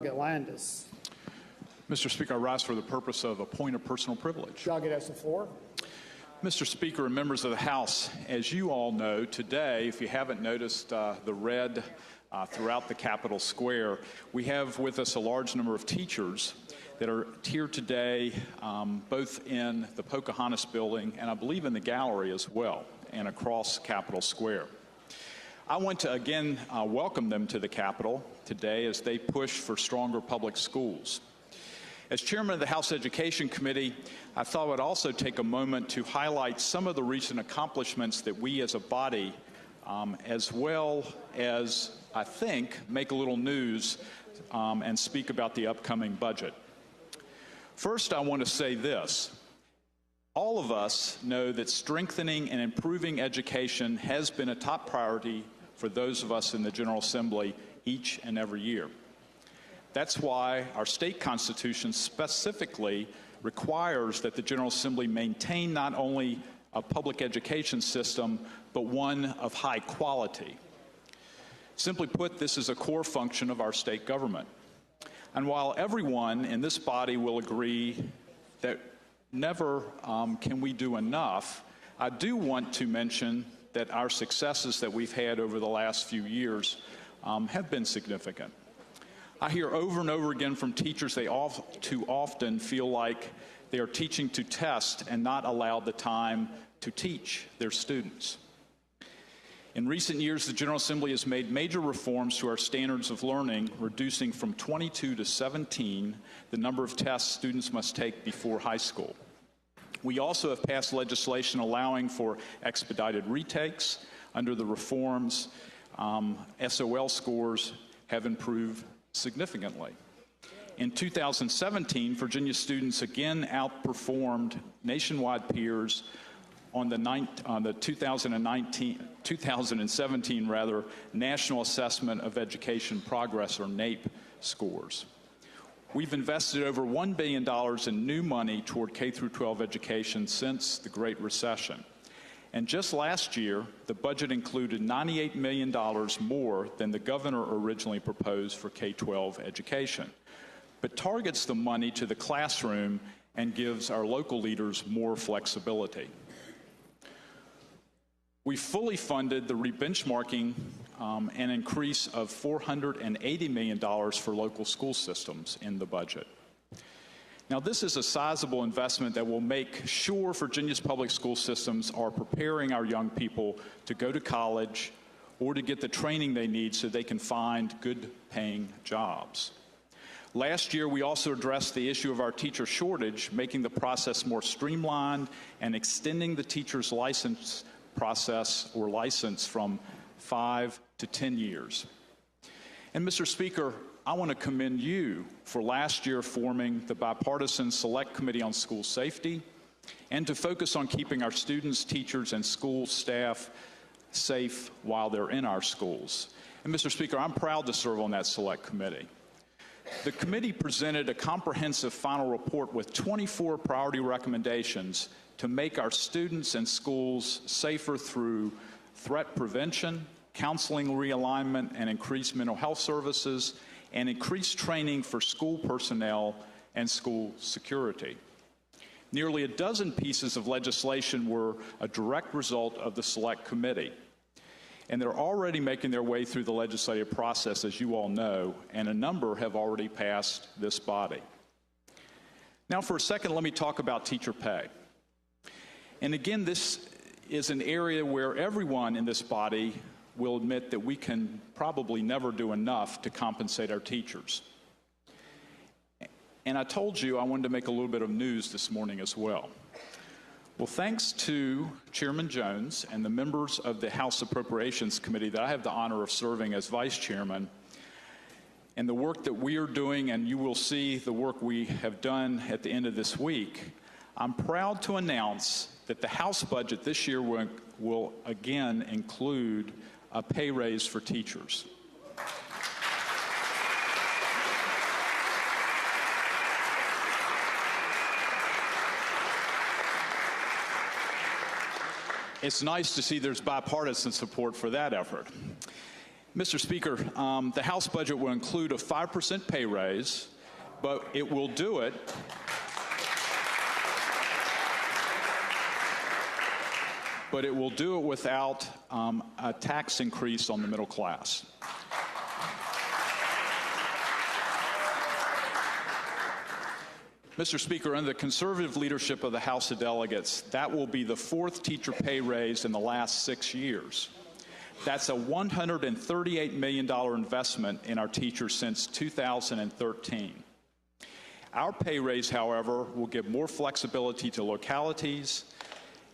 Delegate Landes. Mr. Speaker, I rise for the purpose of a point of personal privilege. Delegate has the floor. Mr. Speaker and members of the House, as you all know, today, if you haven't noticed the red throughout the Capitol Square, we have with us a large number of teachers that are here today, both in the Pocahontas building and I believe in the gallery as well, and across Capitol Square. I want to again welcome them to the Capitol today as they push for stronger public schools. As chairman of the House Education Committee, I thought I would also take a moment to highlight some of the recent accomplishments that we as a body, as well as, I think, make a little news and speak about the upcoming budget. First, I want to say this. All of us know that strengthening and improving education has been a top priority for those of us in the General Assembly each and every year. That's why our state constitution specifically requires that the General Assembly maintain not only a public education system, but one of high quality. Simply put, this is a core function of our state government. And while everyone in this body will agree that never can we do enough, I do want to mention that our successes that we've had over the last few years have been significant. I hear over and over again from teachers they all too often feel like they are teaching to test and not allowed the time to teach their students. In recent years, the General Assembly has made major reforms to our standards of learning, reducing from 22 to 17 the number of tests students must take before high school. We also have passed legislation allowing for expedited retakes. Under the reforms, SOL scores have improved significantly. In 2017, Virginia students again outperformed nationwide peers on the 2017 National Assessment of Education Progress, or NAEP, scores. We've invested over $1 billion in new money toward K-12 education since the Great Recession. And just last year, the budget included $98 million more than the governor originally proposed for K-12 education, but targets the money to the classroom and gives our local leaders more flexibility. We fully funded the re-benchmarking and increase of $480 million for local school systems in the budget. Now, this is a sizable investment that will make sure Virginia's public school systems are preparing our young people to go to college or to get the training they need so they can find good-paying jobs. Last year, we also addressed the issue of our teacher shortage, making the process more streamlined and extending the teacher's license process or license from 5 to 10 years. And Mr. Speaker, I want to commend you for last year forming the bipartisan Select Committee on School Safety and to focus on keeping our students, teachers, and school staff safe while they're in our schools. And Mr. Speaker, I'm proud to serve on that Select Committee. The committee presented a comprehensive final report with 24 priority recommendations to make our students and schools safer through threat prevention, counseling realignment, and increased mental health services, and increased training for school personnel and school security. Nearly a dozen pieces of legislation were a direct result of the Select Committee, and they're already making their way through the legislative process, as you all know, and a number have already passed this body. Now, for a second, let me talk about teacher pay. And again, this is an area where everyone in this body will admit that we can probably never do enough to compensate our teachers. And I told you I wanted to make a little bit of news this morning as well. Well, thanks to Chairman Jones and the members of the House Appropriations Committee that I have the honor of serving as Vice Chairman, and the work that we are doing, and you will see the work we have done at the end of this week, I'm proud to announce that the House budget this year will again include a pay raise for teachers. It's nice to see there's bipartisan support for that effort. Mr. Speaker, the House budget will include a 5% pay raise, but it will do it without a tax increase on the middle class. Mr. Speaker, under the conservative leadership of the House of Delegates, that will be the 4th teacher pay raise in the last 6 years. That's a $138 million investment in our teachers since 2013. Our pay raise, however, will give more flexibility to localities,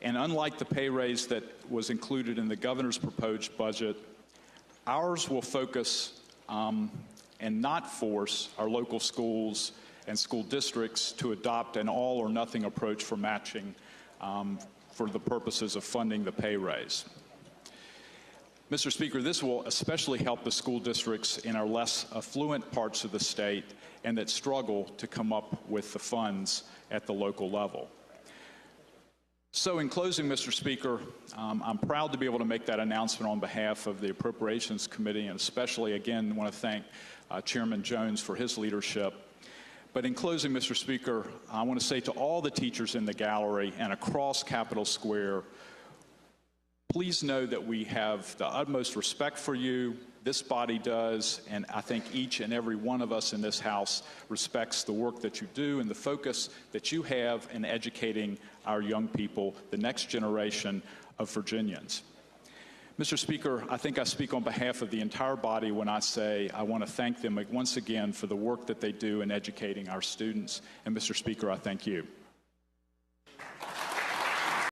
and unlike the pay raise that was included in the governor's proposed budget, ours will focus and not force our local schools and school districts to adopt an all-or-nothing approach for matching for the purposes of funding the pay raise. Mr. Speaker, this will especially help the school districts in our less affluent parts of the state and that struggle to come up with the funds at the local level. So in closing, Mr. Speaker, I'm proud to be able to make that announcement on behalf of the Appropriations Committee, and especially, again, want to thank Chairman Jones for his leadership. But in closing, Mr. Speaker, I want to say to all the teachers in the gallery and across Capitol Square, please know that we have the utmost respect for you. This body does, and I think each and every one of us in this House respects the work that you do and the focus that you have in educating our young people, the next generation of Virginians. Mr. Speaker, I think I speak on behalf of the entire body when I say I want to thank them once again for the work that they do in educating our students. And Mr. Speaker, I thank you.